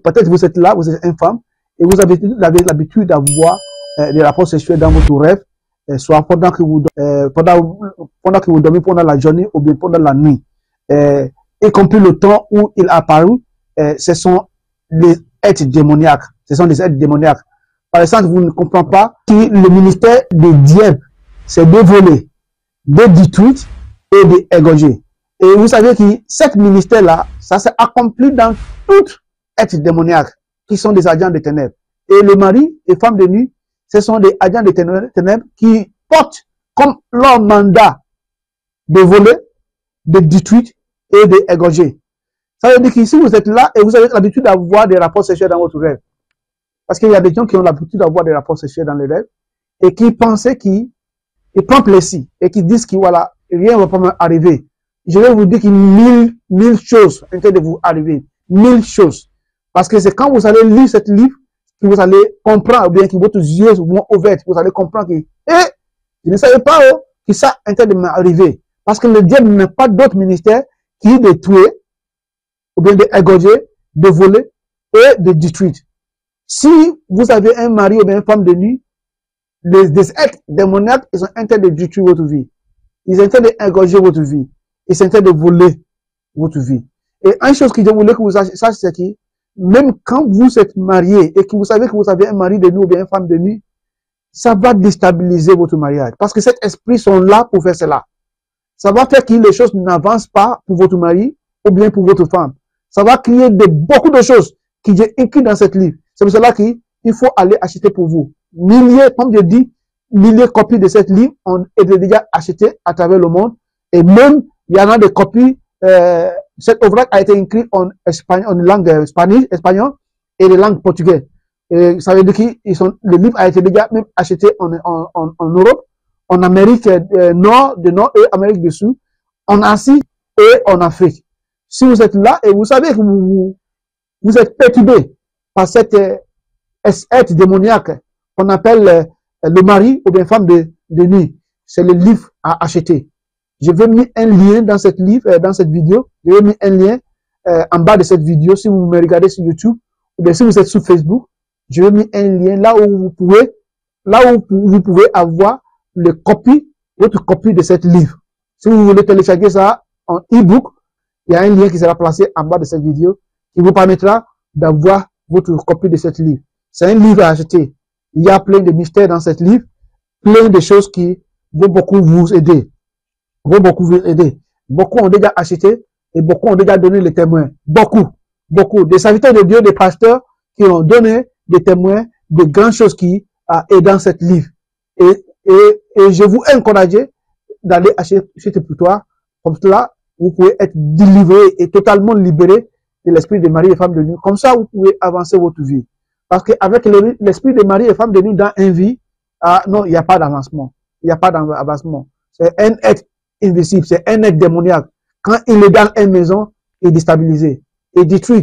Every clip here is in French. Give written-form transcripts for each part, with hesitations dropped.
peut-être vous êtes là, vous êtes une femme, et vous avez l'habitude d'avoir des rapports sexuels dans votre rêve, soit pendant que vous dormez pendant la journée ou bien pendant la nuit. Y compris le temps où il a apparu, ce sont les êtres démoniaques. Ce sont des êtres démoniaques. Par exemple, vous ne comprenez pas que le ministère des diables, c'est de voler, de détruire et d'égorger. Et vous savez que cet ministère-là, ça s'est accompli dans toutes êtres démoniaques qui sont des agents de ténèbres. Et le mari et femme de nuit, ce sont des agents de ténèbres qui portent comme leur mandat de voler, de détruire et d'égorger. Ça veut dire que si vous êtes là et vous avez l'habitude d'avoir des rapports sexuels dans votre rêve, parce qu'il y a des gens qui ont l'habitude d'avoir des rapports sexuels dans les rêves et qui pensaient qu'ils prennent plaisir et qui disent que voilà, rien ne va pas m'arriver. Je vais vous dire que mille choses sont en train de vous arriver. 1000 choses. Parce que c'est quand vous allez lire ce livre que vous allez comprendre, ou bien que votre yeux vont ouverts, vous allez comprendre que, je ne savais pas que ça est en train de m'arriver. Parce que le diable n'a pas d'autre ministère qui de tuer, ou bien d'égorger, de voler et de détruire. Si vous avez un mari ou bien une femme de nuit, des êtres démoniaques, ils sont en train de détruire votre vie. Ils sont en train d'égorger votre vie. Ils sont en train de voler votre vie. Et une chose que je voulais que vous sachiez, c'est que même quand vous êtes marié et que vous savez que vous avez un mari de nuit ou bien une femme de nuit, ça va déstabiliser votre mariage. Parce que cet esprit sont là pour faire cela. Ça va faire que les choses n'avancent pas pour votre mari ou bien pour votre femme. Ça va créer beaucoup de choses qui j'ai écrit dans cette livre. C'est pour cela qu'il faut aller acheter pour vous. Milliers, comme je dis, milliers de copies de cette livre ont été déjà achetées à travers le monde. Et même, il y en a des copies, cet ouvrage a été écrit en espagnol, en langue espagnole et en langue portugaise. Et ça veut dire que le livre a été déjà même acheté en Europe, en Amérique Nord et Amérique du Sud, en Asie et en Afrique. Si vous êtes là et vous savez que vous êtes perturbé par cette être démoniaque qu'on appelle le mari ou bien femme de nuit, c'est le livre à acheter. Je vais mettre un lien dans cette livre, dans cette vidéo. Je vais mettre un lien en bas de cette vidéo si vous me regardez sur YouTube ou bien si vous êtes sur Facebook. Je vais mettre un lien là où vous pouvez avoir votre copie de cette livre. Si vous voulez télécharger ça en e-book, il y a un lien qui sera placé en bas de cette vidéo qui vous permettra d'avoir votre copie de cette livre. C'est un livre à acheter. Il y a plein de mystères dans cette livre, plein de choses qui vont beaucoup vous aider. Beaucoup ont déjà acheté et beaucoup ont déjà donné les témoins. Beaucoup. Des serviteurs de Dieu, des pasteurs qui ont donné des témoins de grandes choses qui est dans cette livre. Et je vous encourage d'aller acheter pour toi. Comme cela, vous pouvez être délivré et totalement libéré de l'esprit de mari et femme de nuit. Comme ça, vous pouvez avancer votre vie. Parce qu'avec l'esprit de mari et femme de nuit dans une vie, non, il n'y a pas d'avancement. Il n'y a pas d'avancement. C'est un être invisible, c'est un être démoniaque. Quand il est dans une maison, il est déstabilisé, il est détruit.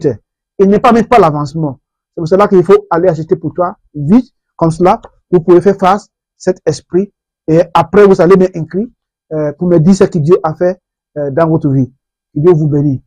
Il ne permet pas l'avancement. C'est pour cela qu'il faut aller acheter pour toi vite. Comme cela, vous pouvez faire face à cet esprit. Et après, vous allez m'inscrire pour me dire ce que Dieu a fait dans votre vie. Que Dieu vous bénisse.